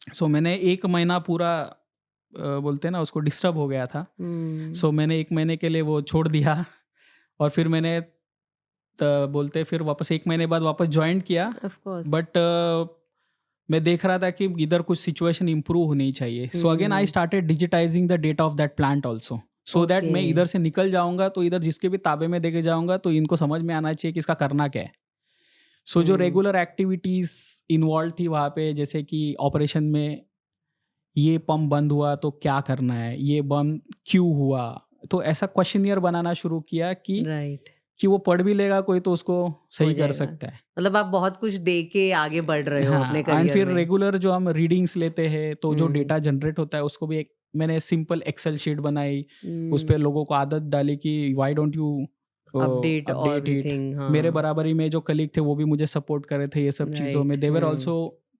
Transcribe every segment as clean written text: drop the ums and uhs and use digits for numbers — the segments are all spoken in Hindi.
सो मैंने 1 महीना पूरा बोलते हैं ना उसको डिस्टर्ब हो गया था। हुँ, सो मैंने 1 महीने के लिए वो छोड़ दिया और फिर मैंने बोलते फिर वापस 1 महीने बाद वापस जॉइन किया। Of course. बट मैं देख रहा था कि इधर कुछ सिचुएशन इम्प्रूव होनी चाहिए। So again I hmm, started digitising the data of that plant also, so that okay. मैं इधर से निकल जाऊँगा तो इधर जिसके भी ताबे में देके जाऊँगा तो इनको समझ में आना चाहिए कि इसका करना क्या है। सो जो हुँ, रेगुलर एक्टिविटीज़ इन्वॉल्व थी वहाँ पे, जैसे कि ऑपरेशन में ये पंप बंद हुआ तो क्या करना है? ये बंद क्यों हुआ? तो ऐसा क्वेश्चनियर बनाना शुरू किया राइट, कि वो पढ़ भी लेगा कोई तो उसको हो सही कर जाएगा। सकता है। मतलब आप बहुत कुछ दे के आगे बढ़ रहे हो अपने हाँ, एंड करियर फिर में। रेगुलर जो हम रीडिंग्स लेते हैं तो जो हुँ, डेटा जनरेट होता है उसको भी एक मैंने सिंपल एक्सेल शीट बनाई। उस पे हुँ, लोगों को आदत डाली कि why don't you update update it. Everything मेरे हाँ, बराबरी में जो कलीग थे वो भी मुझे सपोर्ट कर रहे थे ये सब चीज़ों में। राइट, दे वर हुँ, ऑल्सो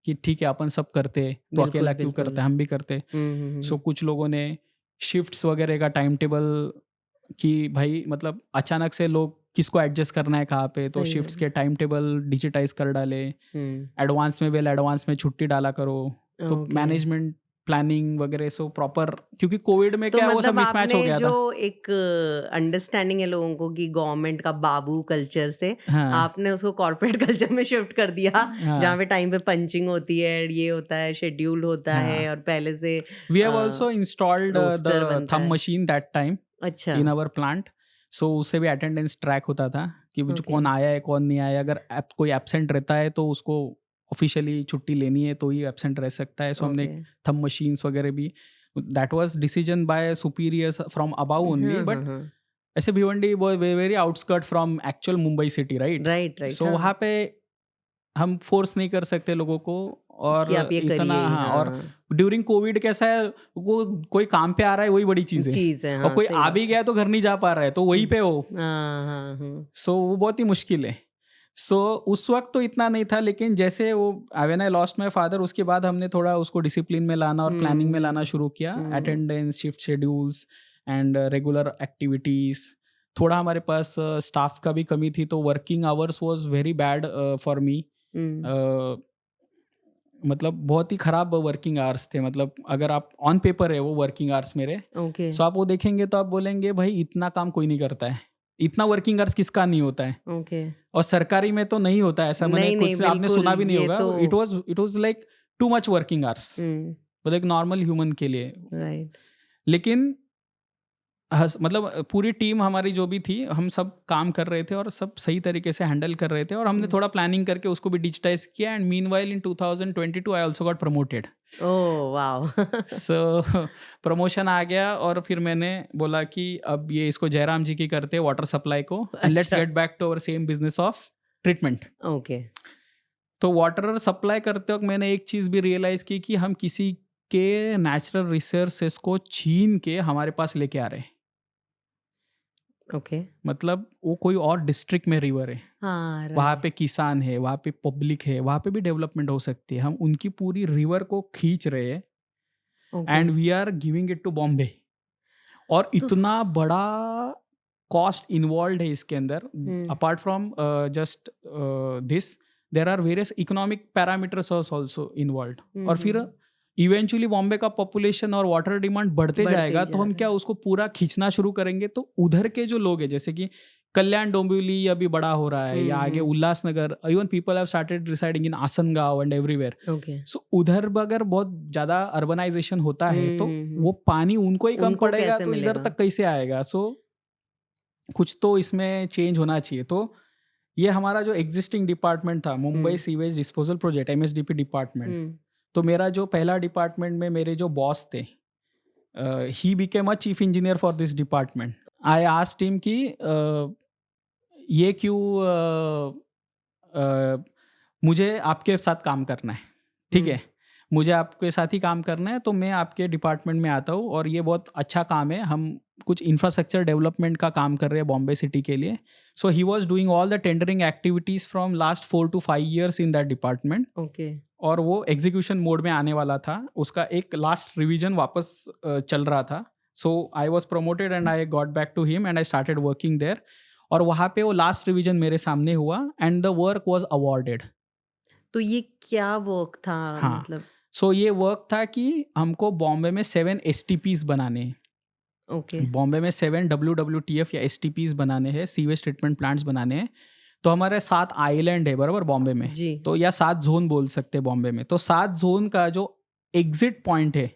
कि ठीक है अपन सब करते हैं, तो बिल्कुल, अकेला क्यों बिल्कुल। करता है, हम भी करते हैं। हुँ, हुँ, हुँ, सो हुँ, कुछ लोगों ने शिफ्ट्स वगैरह का टाइम टेबल कि भाई मतलब अचानक से लोग किसको एडजस्ट करना है कहाँ पे, तो सही शिफ्ट्स है। के टाइम टेबल डिजिटाइज़ कर डाले। हुँ, एडवांस में छुट्टी डाला करो। तो ओके। मैनेजमेंट प्लानिंग वगैरह सो प्रॉपर, क्योंकि कोविड में तो क्या है वो सब मतलब मिसमैच आपने हो गया जो था। एक अंडरस्टैंडिंग है लोगों को कि गवर्नमेंट का बाबू कल्चर से हाँ, आपने उसको कॉर्पोरेट कल्चर में शिफ्ट कर दिया हाँ, जहाँ पे टाइम पे पंचिंग होती है, ये होता है, शेड्यूल होता है हाँ। और पहले से we have also installed roster the बनता थंब है। मशीन दैट टाइम अच्छा, इन आवर प्लांट। सो उससे भी अटेंडेंस ट्रैक होता था कि जो ओके, कौन आया है, कौन नहीं आया है। अगर कोई एब्सेंट रहता है तो उसको ऑफ़िशियली छुट्टी लेनी है तो ही एब्सेंट रह सकता है। सो हमने ओके। थंब मशीन्स वगैरह भी, that was decision by superiors from above only. हाँ, हाँ, बट हाँ। ऐसे भिवंडी वो very outskirt from actual Mumbai city, right? Right, right, so हाँ, वहाँ पे हम फोर्स नहीं कर सकते लोगों को। और कि आप ये इतना, करिए ही, हाँ, और हाँ। ड्यूरिंग कोविड कैसा है, वो कोई काम पे आ रहा है वही बड़ी चीज़ है। चीज़ है, और हाँ, कोई सही आ बात भी है। गया है तो घर नहीं जा पा रहा है तो वहीं हुँ, पे हो। हाँ, हाँ, हुँ, सो वो बहुत ही मुश्किल है। सो उस वक़्त तो इतना नहीं था, लेकिन जैसे वो when I lost my father उसके बाद हमने थोड़ा उसको डिसिप्लिन में लाना और प्लानिंग में लाना हुँ, शुरू किया। हुँ, attendance, shift schedules and regular activities. थोड़ा हमारे पास स्टाफ का भी कमी थी तो working hours was very bad for me. हुँ, अ, मतलब बहुत ही खराब वर्किंग आवर्स थे। मतलब अगर आप ऑन पेपर है वो वर्किंग आवर्स मेरे, ओके, सो आप वो देखेंगे तो आप बोलेंगे भाई इतना काम कोई नहीं करता है। इतना वर्किंग आवर्स किसका नहीं होता है? ओके। और सरकारी में तो नहीं होता है ऐसा, मैंने नहीं, खुद नहीं, से, आपने बिल्कुल, सुना भी नहीं ये होगा। तो it was like too much working hours हुँ, मतलब एक नॉर्मल ह्यूमन के लिए। राइट, लेकिन मतलब पूरी टीम हमारी जो भी थी, हम सब काम कर रहे थे और सब सही तरीके से हैंडल कर रहे थे और हमने हुँ। थोड़ा प्लानिंग करके उसको भी डिजिटाइज़ किया। And meanwhile in 2022 I also got promoted. Oh, wow! So promotion आ गया और फिर मैंने बोला कि अब ये इसको जयराम जी की करते हैं वाटर सप्लाई को, एंड लेट्स अच्छा, get back to our same business of treatment. Okay, तो वाटर सप्लाई करते वक्त मैंने एक चीज़ भी रियलाइज़ की कि हम किसी के नेचुरल रिसोर्सेस को छीन के हमारे पास लेके आ रहे हैं। ओके। मतलब वो कोई और डिस्ट्रिक्ट में रिवर है, हाँ, वहाँ राइट, पे किसान है, वहाँ पे पब्लिक है, वहाँ पे भी डेवलपमेंट हो सकती है। हम उनकी पूरी रिवर को खींच रहे हैं okay. And we are giving it to Bombay. और तो इतना बड़ा कॉस्ट इन्वॉल्व है इसके अंदर। हुँ, apart from just this, there are various economic parameters also involve. हुँ, और हुँ, फिर हुँ, इवेंचुअली बॉम्बे का पॉपुलेशन और वाटर डिमांड बढ़ते बढ़ते ही जाएगा तो जा हम रहा क्या है। उसको पूरा खींचना शुरू करेंगे। तो उधर के जो लोग हैं, जैसे कि कल्याण डोंबिवली अभी बड़ा हो रहा है, या हुँ, आगे हुँ, Ulhasnagar, even people have started residing in Asangaon and everywhere. Okay. सो उधर अगर बहुत ज़्यादा अर्बनाइजेशन होता हुँ, है तो हुँ, वो हुँ। पानी उनको ही कम उनको पड़ेगा कैसे तो इधर मिलेगा? तक कैसे आएगा। सो कुछ तो इसमें चेंज होना चाहिए। तो ये हमारा जो एग्जिस्टिंग डिपार्टमेंट था, मुंबई हुँ, sewage disposal project, MSDP department. हुँ, तो मेरा जो पहला डिपार्टमेंट में मेरे जो बॉस थे, he became a chief engineer for this department. I asked him कि ये क्यों अ, मुझे आपके साथ काम करना है, ठीक हुँ, है? मुझे आपके साथ ही काम करना है तो मैं आपके डिपार्टमेंट में आता हूँ और ये बहुत अच्छा काम है। हम कुछ इंफ्रास्ट्रक्चर डेवलपमेंट का काम कर रहे हैं बॉम्बे सिटी के लिए। So he was doing all the tendering activities from last 4 to 5 years in that department. Okay. और वो एग्जीक्यूशन मोड में आने वाला था। उसका एक लास्ट रिवीजन वापस चल रहा था। So I was promoted and I got back to him and I started working there. और वहाँ पे वो लास्ट रिवीजन मेरे सामने हुआ and the work was awarded. तो ये क्या वर्क था हाँ, मतलब? सो ये वर्क था कि हमको बॉम्बे में 7 STPs बनाने हैं। ओके। बॉम्बे में 7 WWTF या STPs बनाने हैं, सीवेज ट्रीटमेंट प्लांट्स बनाने हैं। तो हमारे 7 आइलैंड है बराबर बॉम्बे में, जी। तो या 7 जोन बोल सकते हैं बॉम्बे में। तो 7 जोन का जो एग्जिट पॉइंट है,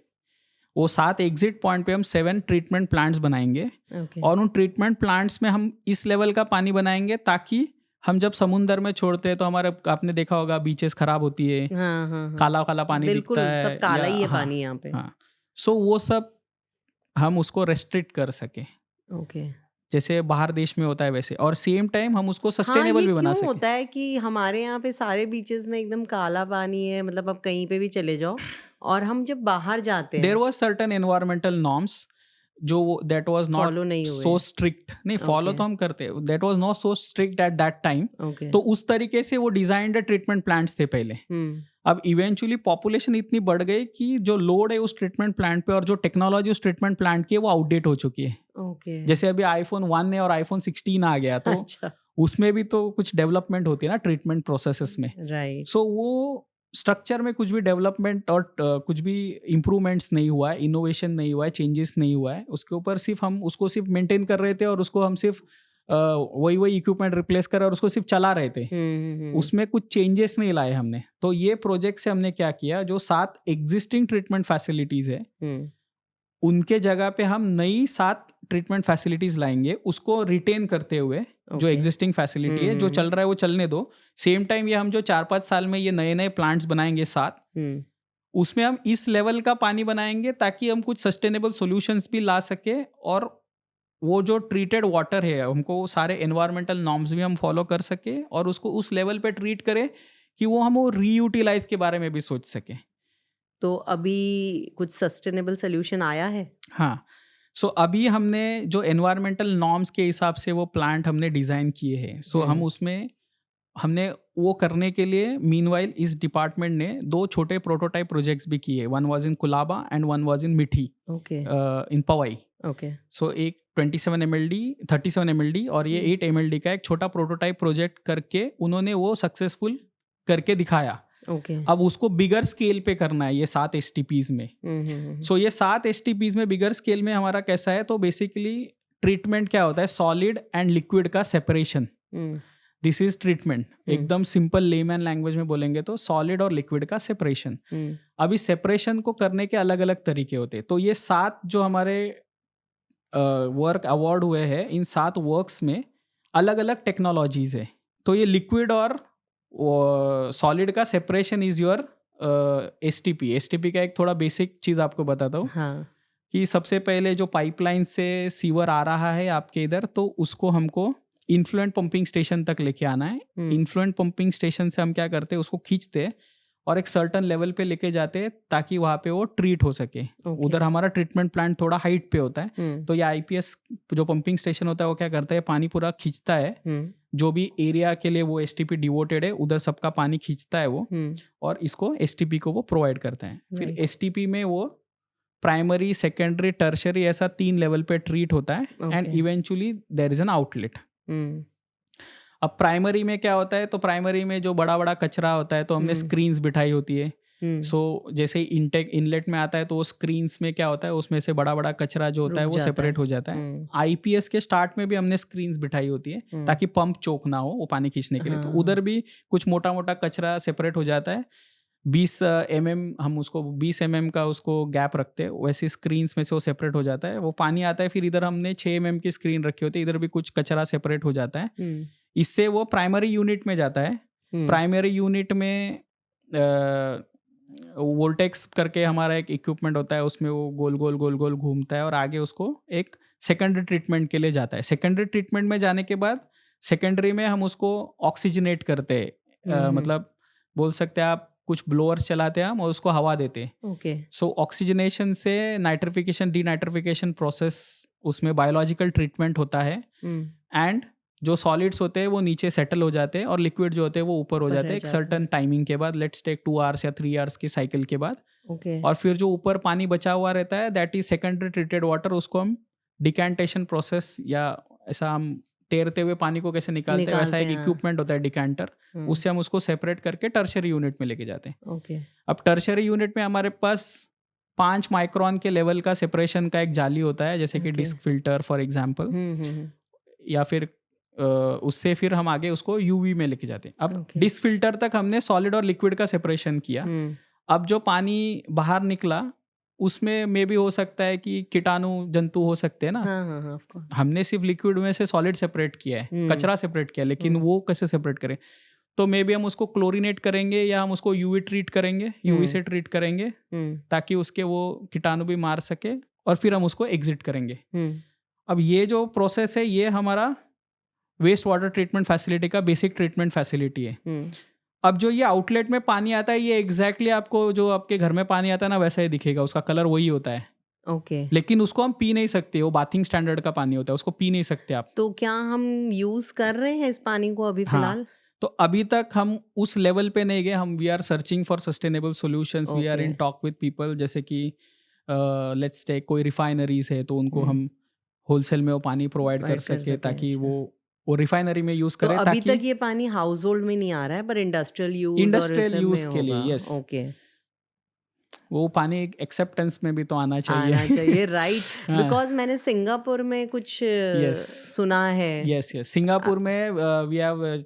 वो 7 एग्जिट पॉइंट पे हम 7 ट्रीटमेंट प्लांट्स बनाएंगे। ओके। और उन ट्रीटमेंट प्लांट्स में हम इस लेवल का पानी बनाएंगे ताकि हम जब समुंदर में छोड़ते हैं तो हमारे, आपने देखा होगा बीचेस खराब होती है, हाँ, हाँ, हाँ। काला काला पानी दिखता बिल्कुल, सब है, काला या ही है हाँ पानी यहाँ पे। हाँ, सो वो सब हम उसको रेस्ट्रिक्ट कर सके, ओके। जैसे बाहर देश में होता है वैसे, और सेम टाइम हम उसको हाँ, सस्टेनेबल ये भी बना क्यों सके। होता है कि हमारे यहाँ पे सारे बीचेस में एकदम काला पानी है, मतलब आप कहीं पे भी चले जाओ, और हम जब बाहर जाते देयर हैं वाज सर्टेन एनवायरमेंटल नॉर्म्स जो दैट वाज नॉट फॉलो नहीं हुए। सो स्ट्रिक्ट, नहीं फॉलो ओके। तो हम करते, that was not so strict at that time. Okay. तो उस तरीके से वो डिजाइन्ड ट्रीटमेंट प्लांट्स थे पहले। अब इवेंचुअली पॉपुलेशन इतनी बढ़ गई कि जो लोड है उस ट्रीटमेंट प्लांट पे और जो टेक्नोलॉजी उस ट्रीटमेंट प्लांट की है वो आउटडेट हो चुकी है। ओके। जैसे अभी iPhone 1 है और iPhone 16 आ गया, तो अच्छा। उसमें भी तो कुछ डेवलपमेंट होती है ना ट्रीटमेंट प्रोसेसेस में। राइट। सो वो स्ट्रक्चर में कुछ भी डेवलपमेंट और कुछ भी इम्प्रूवमेंट्स नहीं हुआ है, इनोवेशन नहीं हुआ है, चेंजेस नहीं हुआ है। उसके ऊपर सिर्फ हम उसको सिर्फ मेंटेन कर रहे थे और उसको हम सिर्फ वही वही इक्विपमेंट रिप्लेस कर और उसको सिर्फ चला रहे थे। उसमें कुछ चेंजेस नहीं लाए हमने। तो ये प्रोजेक्ट से हमने क्या किया, जो 7 एग्जिस्टिंग ट्रीटमेंट फैसिलिटीज है उनके जगह पे हम नई 7 ट्रीटमेंट फैसिलिटीज लाएंगे, उसको रिटेन करते हुए। जो ओके। एग्जिस्टिंग फैसिलिटी है जो चल रहा है वो चलने दो। सेम टाइम ये हम जो 4-5 साल में ये नए नए प्लांट्स बनाएंगे 7, उसमें हम इस लेवल का पानी बनाएंगे ताकि हम कुछ सस्टेनेबल सॉल्यूशंस भी ला सके, और वो जो ट्रीटेड वाटर है हमको सारे एनवायरमेंटल नॉर्म्स भी हम फॉलो कर सके और उसको उस लेवल पे ट्रीट करें कि वो हम वो रीयूटिलाइज के बारे में भी सोच सके। तो अभी कुछ सस्टेनेबल सोल्यूशन आया है? हाँ, सो अभी हमने जो एनवायरमेंटल नॉर्म्स के हिसाब से वो प्लांट हमने डिज़ाइन किए हैं। सो हम उसमें हमने वो करने के लिए मीनवाइल इस डिपार्टमेंट ने 2 छोटे प्रोटोटाइप प्रोजेक्ट्स भी किए। One was in Colaba and one was in Mithi okay. In Powai. Okay. So एक 27 mld 37 mld और ये 8 mld का एक छोटा प्रोटोटाइप प्रोजेक्ट करके उन्होंने वो सक्सेसफुल करके दिखाया। ओके। अब उसको बिगर स्केल पे करना है ये 7 STPs में। सो ये 7 STPs में बिगर स्केल में हमारा कैसा है, तो बेसिकली ट्रीटमेंट क्या होता है, सॉलिड एंड लिक्विड का सेपरेशन। This is treatment. एकदम सिंपल लेमैन लैंग्वेज में बोलेंगे तो सॉलिड और लिक्विड का सेपरेशन। अब इस सेपरेशन को करने के अलग अलग तरीके होते हैं। तो ये 7 जो हमारे वर्क अवार्ड हुए हैं, इन 7 वर्क्स में अलग अलग टेक्नोलॉजीज है। तो ये लिक्विड और सॉलिड का सेपरेशन इज योर STP का एक थोड़ा बेसिक चीज आपको बताता हूँ। हाँ। कि सबसे पहले जो पाइपलाइन से सीवर आ रहा है आपके इधर, तो उसको हमको इन्फ्लुएंट पंपिंग स्टेशन तक लेके आना है। इन्फ्लुएंट पंपिंग स्टेशन से हम क्या करते हैं, उसको खींचते हैं और एक सर्टन लेवल पे लेके जाते हैं ताकि वहाँ पे वो ट्रीट हो सके। उधर हमारा ट्रीटमेंट प्लांट थोड़ा हाइट पे होता है, तो ये IPS जो पंपिंग स्टेशन होता है वो क्या करता है, पानी पूरा खींचता है। जो भी एरिया के लिए वो STP डिवोटेड है उधर सबका पानी खींचता है वो, और इसको STP को वो प्रोवाइड करता है। फिर STP में वो प्राइमरी, सेकेंडरी, टर्शरी ऐसा 3 लेवल पे ट्रीट होता है and eventually there is an outlet. अब प्राइमरी में क्या होता है, तो प्राइमरी में जो बड़ा बड़ा कचरा होता है तो हमने स्क्रीन्स बिठाई होती है। सो जैसे इनटेक इनलेट में आता है तो वो स्क्रीन्स में क्या होता है, उसमें से बड़ा बड़ा कचरा जो होता है वो सेपरेट हो जाता है। IPS के स्टार्ट में भी हमने स्क्रीन्स बिठाई होती है ताकि पंप चोक ना हो वो पानी खींचने के लिए। तो उधर भी कुछ मोटा मोटा कचरा सेपरेट हो जाता है। 20 mm हम उसको 20 mm का उसको गैप रखते हैं, वैसे स्क्रीन्स में से वो सेपरेट हो जाता है। वो पानी आता है, फिर इधर हमने 6 mm की स्क्रीन रखी होती है, इधर भी कुछ कचरा सेपरेट हो जाता है। इससे वो प्राइमरी यूनिट में जाता है। प्राइमरी यूनिट में वोल्टेक्स करके हमारा एक इक्विपमेंट होता है, उसमें वो गोल गोल गोल गोल घूमता है और आगे उसको एक सेकेंडरी ट्रीटमेंट के लिए जाता है। सेकेंडरी ट्रीटमेंट में जाने के बाद सेकेंडरी में हम उसको ऑक्सीजनेट करते हैं। मतलब बोल सकते हैं आप, कुछ ब्लोअर्स चलाते हैं हम और उसको हवा देते हैं। ओके। सो ऑक्सीजनेशन से नाइट्रिफिकेशन, डीनाइट्रिफिकेशन प्रोसेस, उसमें बायोलॉजिकल ट्रीटमेंट होता है एंड जो सॉलिड्स होते हैं वो नीचे सेटल हो जाते हैं और लिक्विड जो होते हैं वो ऊपर हो जाते हैं एक सर्टन टाइमिंग के बाद, लेट्स टेक 2 hours या 3 hours के साइकिल के बाद। और फिर जो ऊपर पानी बचा हुआ रहता है that is secondary treated water, उसको हम डिकैंटेशन प्रोसेस या ऐसा हम तैरते हुए पानी को कैसे निकालते हैं, वैसा निकालते एक हैं। इक्विपमेंट होता है डिकैंटर, हम्म, उससे हम उसको सेपरेट करके टर्शरी यूनिट में लेके जाते हैं। ओके। अब टर्शरी यूनिट में हमारे पास 5 माइक्रोन के लेवल का सेपरेशन का एक जाली होता है, जैसे कि okay. Disc filter for example, hmm. या फिर उससे फिर हम आगे उसको यूवी में लेके जाते हैं। अब ओके। डिस्क फिल्टर तक हमने सॉलिड और लिक्विड का सेपरेशन किया। हम्म, अब जो पानी बाहर निकला उसमें मे भी हो सकता है कि कीटाणु जंतु हो सकते हैं ना, हाँ, ऑफ कोर्स। हमने सिर्फ लिक्विड में से सॉलिड सेपरेट किया है, हम्म, कचरा सेपरेट किया है, लेकिन हम्म, वो कैसे सेपरेट करें? तो मे बी हम उसको क्लोरीनेट करेंगे या हम उसको यूवी ट्रीट करेंगे, यूवी से ट्रीट करेंगे ताकि उसके वो कीटाणु भी मार सके, और फिर हम उसको एग्जिट करेंगे। हम्म, अब ये जो प्रोसेस है ये हमारा वेस्ट वाटर ट्रीटमेंट फैसिलिटी का बेसिक ट्रीटमेंट फैसिलिटी है। हम्म, अब जो ये आउटलेट में पानी आता है ये एग्जैक्टली आपको जो आपके घर में पानी आता है ना वैसा ही दिखेगा, उसका कलर वही होता है, ओके। लेकिन उसको हम पी नहीं सकते, वो बाथिंग स्टैंडर्ड का पानी होता है, उसको पी नहीं सकते आप। तो क्या हम यूज कर रहे हैं इस पानी को अभी हाँ, फिलहाल? तो अभी तक हम उस लेवल पे नहीं गए, हम we are searching for sustainable solutions, we are okay. In talk with people, जैसे कि लेट्स टेक कोई रिफाइनरीज है तो उनको हम होलसेल में वो पानी प्रोवाइड कर प्रोवाइड कर सके सके, ताकि अच्छा। वो रिफाइनरी में यूज़ तो करें, अभी ताकि तक ये पानी हाउस होल्ड में नहीं आ रहा है, पर इंडस्ट्रियल यूज और इस इंडस्ट्रियल सब में यूज़ के लिए, होगा। Yes, okay. वो पानी एक्सेप्टेंस में भी तो आना चाहिए। आना चाहिए, राइट। हाँ, बिकॉज मैंने सिंगापुर में कुछ यस, सुना है। यस, यस, सिंगापुर आ- में वी हैव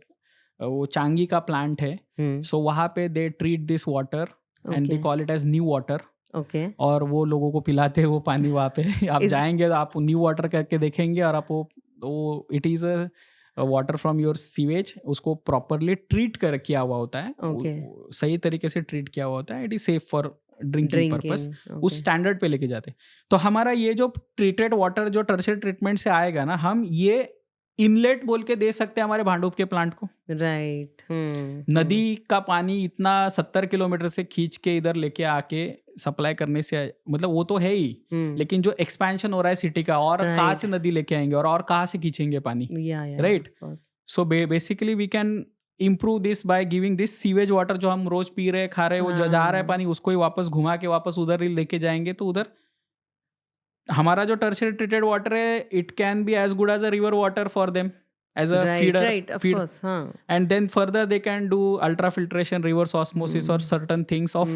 वो चांगी का प्लांट है, हम्म, सो वहाँ पे they treat this water and they okay. Call it as new water, okay. और वो लोगों को पिलाते हैं वो पानी वहाँ पे। आप इस जाएंगे तो आप न्यू वाटर करके देखेंगे, और आप वो it is a water from your sewage, उसको प्रॉपरली ट्रीट कर किया हुआ होता है, ओके। सही तरीके से ट्रीट किया हुआ होता है, it is safe for drinking purpose, drinking, उस ओके। स्टैंडर्ड पे लेके जाते हैं। तो हमारा ये जो ट्रीटेड वाटर जो टर्शियरी ट्रीटमेंट से आएगा ना, हम ये इनलेट बोल के दे सकते हैं हमारे भांडुप के प्लांट को। राइट। नदी का पानी इतना 70 किलोमीटर से खींच के इधर लेके आके सप्लाई करने से मतलब वो तो है ही, लेकिन जो एक्सपेंशन हो रहा है सिटी का, और कहाँ से राइट। नदी लेके आएंगे और कहाँ से खींचेंगे पानी, या right? Of course. So basically we can improve this by giving this sewage water, जो हम रोज पी रहे खा रहे, वो जो जा रहा है हाँ, पानी उसको ही वापस घुमा के वापस उधर ही लेके जाएंगे, तो उधर हमारा जो टर्शियरी ट्रीटेड वाटर है it can be as good as a river water for them, as a right, feeder right, of feed, course. हाँ। and then further they can do ultrafiltration, reverse osmosis or certain things of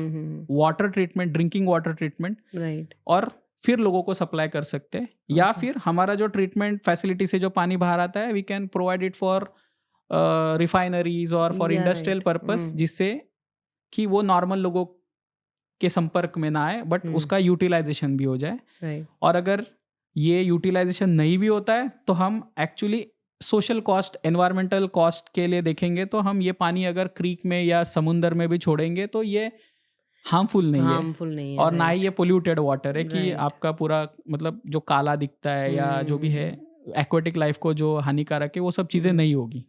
water treatment, drinking water treatment, right. और फिर लोगों को सप्लाई कर सकते हैं। या फिर हमारा जो ट्रीटमेंट फैसिलिटी से जो पानी बाहर आता है we can provide it for refineries और फॉर या इंडस्ट्रियल राइट। पर्पस, जिससे कि वो नॉर्मल लोगों के संपर्क में ना आए, बट उसका यूटिलाइजेशन भी हो जाए। राइट। और अगर ये यूटिलाइजेशन नहीं भी होता है तो हम actually social cost, environmental cost के लिए देखेंगे तो हम ये पानी अगर क्रीक में या समुंदर में भी छोड़ेंगे तो ये हार्मफुल नहीं है, हार्मफुल नहीं है, और ना ही राइट। ये पोल्यूटेड वाटर है कि राइट। आपका पूरा मतलब जो काला दिखता है या जो भी है एक्वेटिक लाइफ को जो हानिकारक है वो सब चीज़ें नहीं होगी।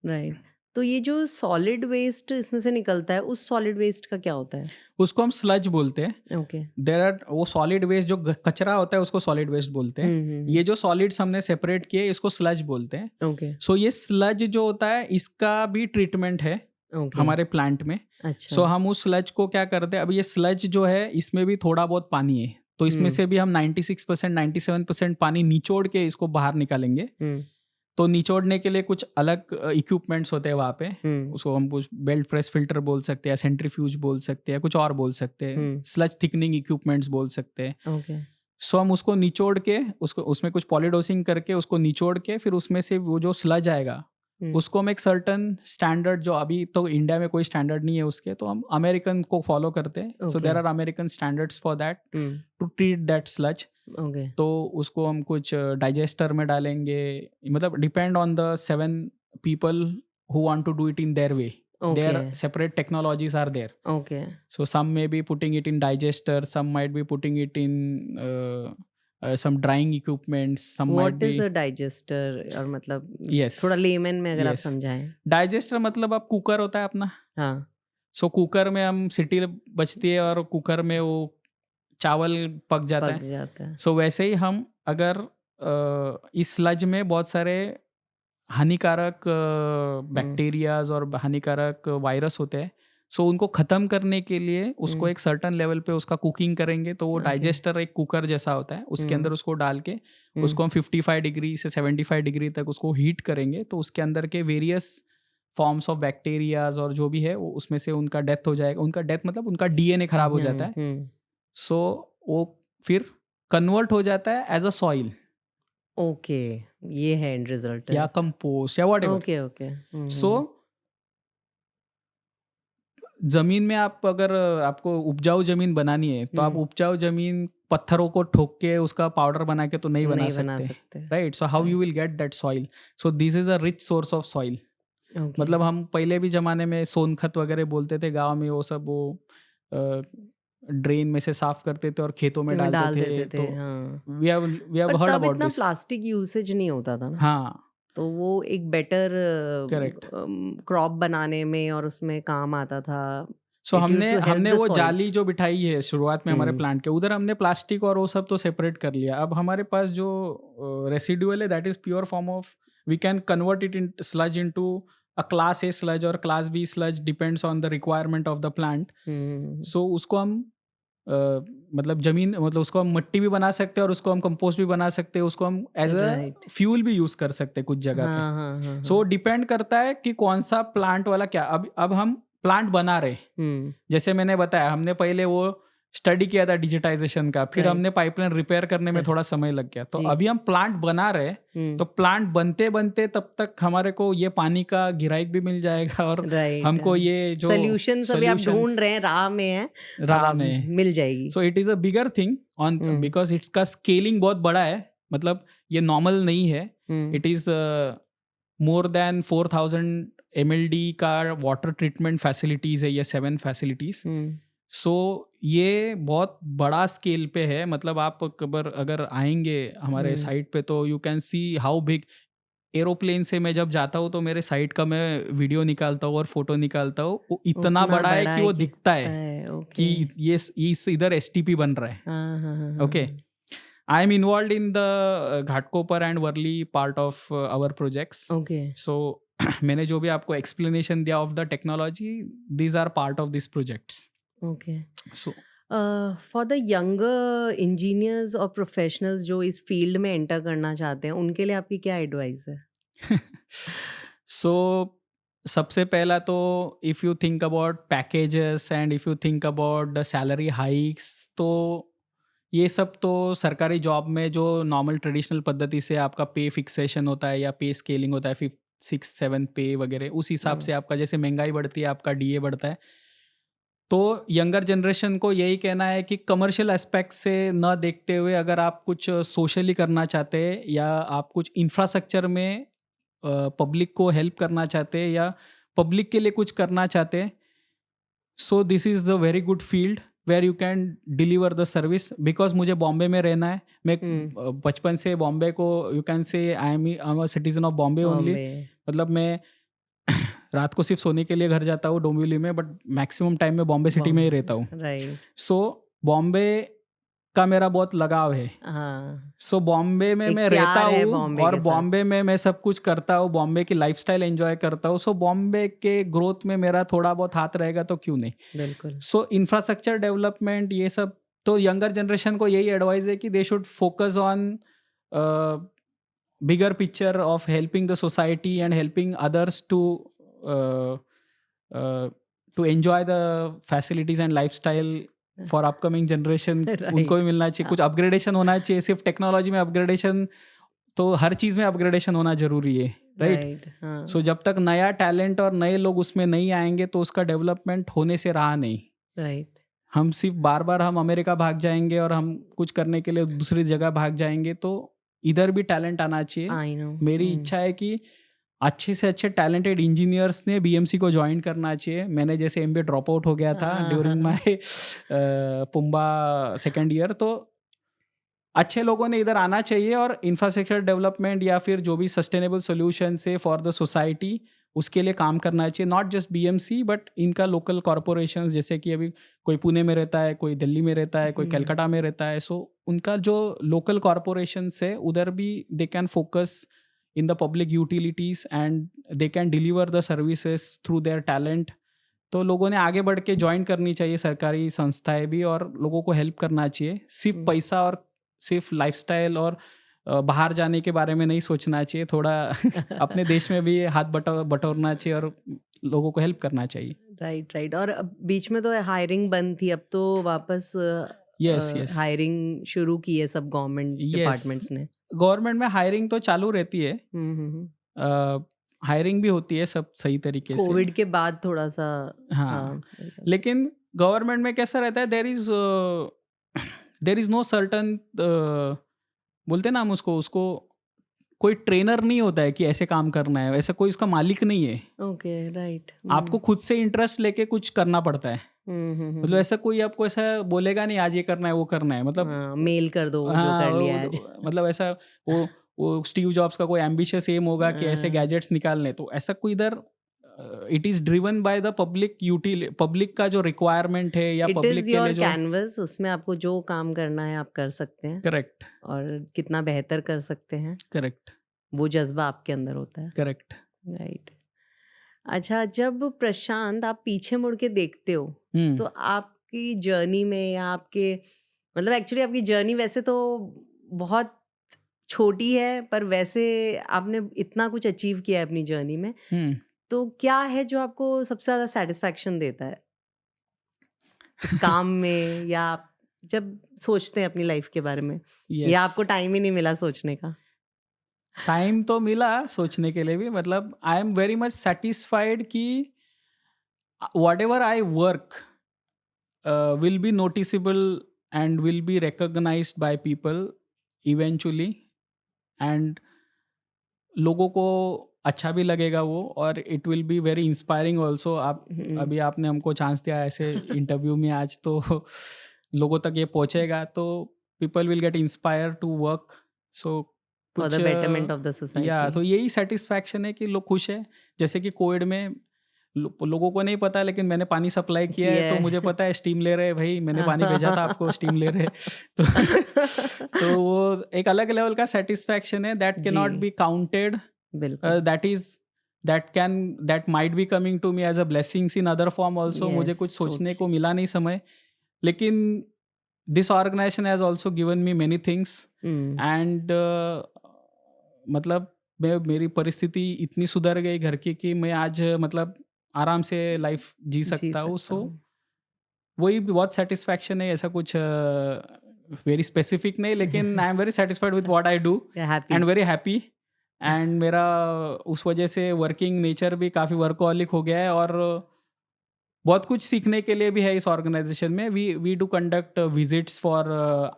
राइट। तो ये जो सॉलिड वेस्ट इसमें से निकलता है, उस सॉलिड वेस्ट का क्या होता है? उसको हम स्लज बोलते हैं। ओके। देर आर वो सॉलिड वेस्ट जो कचरा होता है उसको सॉलिड वेस्ट बोलते हैं। ये जो सॉलिड्स हमने सेपरेट किए इसको स्लज बोलते हैं। ओके। सो ये स्लज जो होता है इसका भी ट्रीटमेंट है ओके। हमारे प्लांट में। अच्छा। सो हम उस स्लज को क्या करते हैं, अब ये स्लज जो है इसमें भी थोड़ा बहुत पानी है, तो इसमें से भी हम 96% 97% पानी निचोड़ के इसको बाहर निकालेंगे। तो निचोड़ने के लिए कुछ अलग इक्विपमेंट्स होते हैं वहाँ पे, उसको हम कुछ बेल्ट प्रेस फिल्टर बोल सकते हैं, सेंट्रीफ्यूज बोल सकते हैं, कुछ और बोल सकते हैं, स्लज थिकनिंग इक्विपमेंट्स बोल सकते हैं। ओके। सो हम उसको निचोड़ के उसको उसमें कुछ पॉलीडोसिंग करके उसको निचोड़ के फिर उसमें से वो जो स्लज आएगा उसको हम एक सर्टन स्टैंडर्ड, जो अभी तो इंडिया में कोई स्टैंडर्ड नहीं है उसके, तो हम अमेरिकन को फॉलो करते हैं। So there are American standards for that to treat that sludge. Okay. तो उसको हम कुछ डाइजेस्टर में डालेंगे, मतलब depend on the 7 people who want to do it in their way, their separate technologies are there. Okay. So some may be putting it in digester, some might be putting it in some drying equipment, some might what is be a digester? और मतलब yes, थोड़ा लेमन में अगर आप yes. समझाएं। डाइजेस्टर मतलब आप कुकर होता है अपना, हाँ। सो कुकर में हम सीटी बजती है और कुकर में वो चावल पक जाता पक है। जाता है। सो वैसे ही हम अगर इस स्लज में बहुत सारे हानिकारक बैक्टीरियाज और हानिकारक वायरस होते हैं, सो उनको ख़त्म करने के लिए उसको हुँ, एक सर्टेन लेवल पे उसका कुकिंग करेंगे, तो वो ओके। डाइजेस्टर एक कुकर जैसा होता है, उसके अंदर हुँ, उसको डाल के हुँ, उसको हम 55 डिग्री से 75 डिग्री तक उसको हीट करेंगे, तो उसके अंदर के वेरियस फॉर्म्स ऑफ बैक्टीरियाज और जो भी है वो उसमें से उनका डेथ हो जाएगा। उनका डेथ मतलब उनका डीएनए खराब हो जाता हुँ, है। हुँ, सो वो फिर कन्वर्ट हो जाता है एज अ सॉइल ओके, ये है एंड रिज़ल्ट या है। कंपोस्ट या व्हाटएवर। Okay, okay. हुँ, सो हुँ, ज़मीन में आप अगर आपको उपजाऊ ज़मीन बनानी है, तो आप हुँ, उपजाऊ ज़मीन पत्थरों को ठोक के उसका पाउडर बना के तो नहीं बना नहीं बना सकते, सकते। Right? So how you right, will get that soil? So this is a rich source of soil. Okay, मतलब हम पहले भी ज़माने में सोनखत वगैरह बोलते थे गाँव में, वो सब वो अ, ड्रेन में से साफ करते थे और खेतों में तो में डालते डाल देते थे, थे, तो हाँ। वी हैव पर हर्ड तब अबाउट इतना दिस। प्लास्टिक यूसेज नहीं होता था ना, हाँ, तो वो एक बेटर करेक्ट। क्रॉप बनाने में और उसमें काम आता था। सो इट यूज्ड हमने टू हेल्प हमने द वो सॉइल। जाली जो बिठाई है शुरुआत में हमारे हुँ, प्लांट के, उधर हमने प्लास्टिक और वो सब तो सेपरेट कर लिया। अब हमारे पास जो रेसिडुअल है that is pure form of, we can convert it in sludge into a class A sludge और class B sludge, depends on the requirement of the plant. हुँ, सो उसको हम अ, मतलब जमीन, मतलब उसको हम मिट्टी भी बना सकते हैं और उसको हम कंपोस्ट भी बना सकते हैं, उसको हम एज अ राइट। फ्यूल भी यूज कर सकते हैं कुछ जगह पे। हाँ, हाँ, हाँ, सो हाँ। डिपेंड करता है कि कौन सा प्लांट वाला क्या। अब हम प्लांट बना रहे, हुँ, जैसे मैंने बताया हमने पहले वो स्टडी किया था डिजिटाइजेशन का, फिर राइट, हमने पाइपलाइन रिपेयर करने में कर थोड़ा समय लग गया, तो जी। अभी हम प्लांट बना रहे हैं। हुँ, तो प्लांट बनते बनते तब तक हमारे को ये पानी का गिराइक भी मिल जाएगा और राइट। हमको ये जो सॉल्यूशंस अभी आप सॉल्यूशंस ढूँढ रहे हैं, राह में हैं, अब राह आप में। मिल जाएगी। So it is a bigger thing on, हुँ, बिकॉज इट्स का स्केलिंग बहुत बड़ा है, मतलब ये नॉर्मल नहीं है। हुँ, it is more than 4000 mld का वाटर ट्रीटमेंट फैसिलिटीज़ है, ये 7 फैसिलिटीज़। हुँ, सो ये बहुत बड़ा स्केल पे है, मतलब आप कबर अगर आएँगे हमारे हुँ। साइट पे तो you can see how big. Aeroplane से मैं जब जाता हूँ तो मेरे साइट का मैं वीडियो निकालता हूँ और फ़ोटो निकालता हूँ, वो इतना उतना बड़ा है बड़ा कि है वो कि दिखता दिखता है है, ओके। कि ये इस इधर एसटीपी बन रहा है। हाँ, हाँ, हाँ, हाँ, ओके, हाँ। I am involved in the Ghatkopar and Worli part of our projects. Okay, so मैंने जो भी आपको एक्सप्लेनेशन दिया of the technology, these are part of this projects. Okay. So for the younger engineers और प्रोफेशनल्स जो इस फील्ड में एंटर करना चाहते हैं, उनके लिए आपकी क्या एडवाइस है? सो सबसे पहला तो if you think about packages and if you think about the salary hikes, तो ये सब तो सरकारी जॉब में जो नॉर्मल ट्रेडिशनल पद्धति से आपका पे फिक्सेशन होता है या पे स्केलिंग होता है, फिफ्थ सिक्स सेवन्थ पे वगैरह, उस हिसाब हुँ, से आपका जैसे महंगाई बढ़ती है आपका डीए बढ़ता है। तो यंगर जनरेशन को यही कहना है कि कमर्शियल एस्पेक्ट से न देखते हुए अगर आप कुछ सोशली करना चाहते हैं या आप कुछ इंफ्रास्ट्रक्चर में पब्लिक को हेल्प करना चाहते हैं या पब्लिक के लिए कुछ करना चाहते हैं, so this is a very good field where you can deliver the service. Because मुझे बॉम्बे में रहना है, मैं हुँ, बचपन से बॉम्बे को, you can say I am a citizen of Bombay only. Bombay, मतलब मैं रात को सिर्फ सोने के लिए घर जाता हूँ डोंबिवली में, बट मैक्सिमम टाइम मैं बॉम्बे सिटी में ही रहता हूँ। बॉम्बे, राइट, सो बॉम्बे का मेरा बहुत लगाव है। हाँ, सो बॉम्बे में एक मैं रहता प्यार है हूँ बॉम्बे और के साथ। बॉम्बे में मैं सब कुछ करता हूँ, बॉम्बे की लाइफ़स्टाइल एन्जॉय करता हूँ। सो बॉम्बे के ग्रोथ में मेरा थोड़ा बहुत हाथ रहेगा तो क्यों नहीं? बिल्कुल, सो इंफ्रास्ट्रक्चर डेवलपमेंट ये सब, तो यंगर जनरेशन को यही एडवाइस है कि they should focus on bigger picture of helping the society and helping others to enjoy the facilities and lifestyle for upcoming generation. उनको राइट, भी मिलना चाहिए, हाँ, कुछ अपग्रेडेशन होना चाहिए, सिर्फ टेक्नोलॉजी में अपग्रेडेशन, तो हर चीज़ में अपग्रेडेशन होना ज़रूरी है, राइट? राइट, सो हाँ, जब तक नया टैलेंट और नए लोग उसमें नहीं आएँगे तो उसका डेवलपमेंट होने से रहा नहीं। राइट, हम सिर्फ बार-बार हम अमेरिका भाग जाएँगे और हम कुछ करने के लिए दूसरी जगह भाग जाएँगे, तो इधर भी टैलेंट आना चाहिए। आई नो, मेरी इच्छा है कि अच्छे से अच्छे टैलेंटेड इंजीनियर्स ने बीएमसी को जॉइन करना चाहिए। मैंने जैसे एमबीए ड्रॉप आउट हो गया था हाँ, हाँ, ड्यूरिंग हाँ, माय पुम्बा सेकंड ईयर, तो अच्छे लोगों ने इधर आना चाहिए और इंफ्रास्ट्रक्चर डेवलपमेंट या फिर जो भी सस्टेनेबल सॉल्यूशन है फॉर द सोसाइटी, उसके लिए काम करना चाहिए। नॉट जस्ट बीएमसी बट इनका लोकल कॉरपोरेशंस, जैसे कि अभी कोई पुणे में रहता है, कोई दिल्ली में रहता है, कोई हुँ, कलकत्ता में रहता है। सो उनका जो लोकल कॉरपोरेशंस है उधर भी they can focus in the public utilities and they can deliver the services through their talent तो लोगों ने आगे बढ़ के ज्वाइन करनी चाहिए सरकारी संस्थाएं भी, और लोगों को हेल्प करना चाहिए। सिर्फ हम्म, पैसा और सिर्फ लाइफस्टाइल और बाहर जाने के बारे में नहीं सोचना चाहिए, थोड़ा अपने देश में भी हाथ बटोरना चाहिए और लोगों को हेल्प करना चाहिए। Right right. और अब बीच में तो हायरिंग बंद थी, अब तो वापस यस यस हायरिंग शुरू की है सब गवर्नमेंट यस, डिपार्टमेंट्स ने। गवर्नमेंट में हायरिंग तो चालू रहती है, हम्म। हायरिंग भी होती है सब सही तरीके से। कोविड के बाद थोड़ा सा था हाँ, मेरे ख्याल से। लेकिन गवर्नमेंट में कैसा रहता है, देर इज नो सर्टन, बोलते हैं ना हम उसको उसको कोई ट्रेनर नहीं होता है कि ऐसे काम करना है, ऐसा कोई उसका मालिक नहीं है। Okay right. आपको खुद से इंटरेस्ट लेके कुछ करना पड़ता है। मतलब ऐसा कोई आपको ऐसा बोलेगा नहीं आज ये करना है वो करना है, मतलब हाँ, मेल कर दो जो हाँ कर लिया आज। मतलब ऐसा वो स्टीव जॉब्स का कोई एम्बिशियस एम होगा कि ऐसे गैजेट्स निकालने, तो ऐसा कोई इधर it is driven by the public का जो रिक्वायरमेंट है या इट पब्लिक इज के योर लिए जो। कैनवस, उसमें आपको जो काम करना है आप कर सकते हैं करेक्ट और कितना बेहतर कर सकते हैं करेक्ट वो जज्बा आपके अंदर होता है। करेक्ट। राइट। अच्छा, जब प्रशांत आप पीछे मुड़ के देखते हो हम्म तो आपकी जर्नी में या आपके मतलब एक्चुअली आपकी जर्नी वैसे तो बहुत छोटी है, पर वैसे आपने इतना कुछ अचीव किया है अपनी जर्नी में, हम्म तो क्या है जो आपको सबसे ज़्यादा सेटिस्फैक्शन देता है इस काम में, या आप जब सोचते हैं अपनी लाइफ के बारे में, या यस, आपको टाइम ही नहीं मिला सोचने का? टाइम तो मिला सोचने के लिए भी, मतलब I am very much satisfied कि whatever I work will be noticeable and will be recognized by people eventually, and लोगों को अच्छा भी लगेगा वो, और it will be very inspiring also. आप अभी आपने हमको चांस दिया ऐसे इंटरव्यू में आज, तो लोगों तक ये पहुंचेगा तो people will get inspire to work. So for कुछ द बेटरमेंट ऑफ द या सोसाइटी। तो यही सेटिस्फैक्शन है कि लोग खुश है। जैसे कि कोविड में लोगों को नहीं पता, लेकिन मैंने पानी सप्लाई किया है तो मुझे पता है, स्टीम ले रहे भाई, मैंने पानी भेजा था आपको, स्टीम ले रहे। तो तो वो एक अलग लेवल का सेटिस्फैक्शन है, दैट कैन नॉट जी, बी काउंटेड, बिल्कुल। That might be coming to me as a blessings in other form also. मुझे यस, कुछ सोचने ओके। को मिला नहीं समय, लेकिन this organization has also given me many things, and मतलब मेरी परिस्थिति इतनी सुधर गई घर की कि मैं आज मतलब आराम से लाइफ जी जी सकता हूँ। सकता सो हूँ। वही बहुत सेटिस्फैक्शन है, ऐसा कुछ वेरी स्पेसिफिक नहीं, लेकिन आई am very satisfied with what I do happy. And very happy. And मेरा उस वजह से वर्किंग नेचर भी काफ़ी वर्कहॉलिक हो गया है, और बहुत कुछ सीखने के लिए भी है इस ऑर्गेनाइजेशन में। We do conduct visits for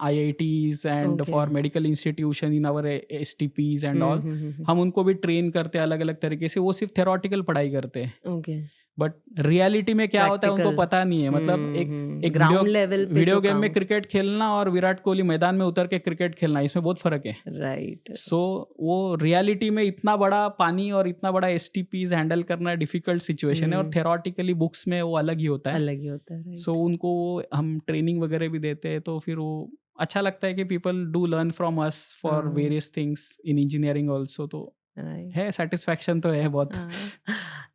IITs and okay. For medical institution in our STPs and all. Hmm. हम उनको भी ट्रेन करते हैं अलग अलग तरीके से। वो सिर्फ थेरोटिकल पढ़ाई करते हैं, ओके। बट रियलिटी में क्या होता है उनको प्रैक्टिकल। पता नहीं है। मतलब एक वीडियो ग्राउंड लेवल पे वीडियो जो गेम में काम। क्रिकेट खेलना और विराट कोहली मैदान में उतर के क्रिकेट खेलना, इसमें बहुत फर्क है। राइट। सो वो रियलिटी में इतना बड़ा पानी और इतना बड़ा STPs हैंडल करना डिफिकल्ट सिचुएशन है, और थेरोटिकली बुक्स में वो अलग ही होता है। अलग ही होता है। सो उनको हम ट्रेनिंग वगैरह भी देते हैं, तो फिर वो अच्छा लगता है कि people do learn from us for various things in engineering also. तो राइट। है, सेटिस्फैक्शन तो है बहुत।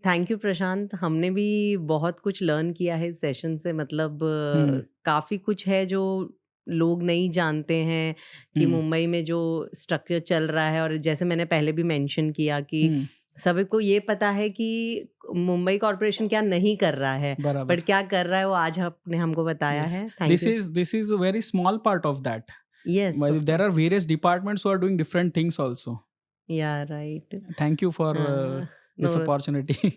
थैंक यू प्रशांत, हमने भी बहुत कुछ लर्न किया है इस सेशन से। मतलब हम्म काफ़ी कुछ है जो लोग नहीं जानते हैं कि हम्म मुंबई में जो स्ट्रक्चर चल रहा है, और जैसे मैंने पहले भी मेंशन किया कि हम्म सभी को ये पता है कि मुंबई कॉरपोरेशन क्या नहीं कर रहा है, बराबर। बट क्या कर रहा है वो आज आपने हमको बताया Yes, है। Thank you. this is a very small part of that. Yes, of There are course. various departments who are doing different things also. या राइट। Thank you for हाँ, this नो। opportunity.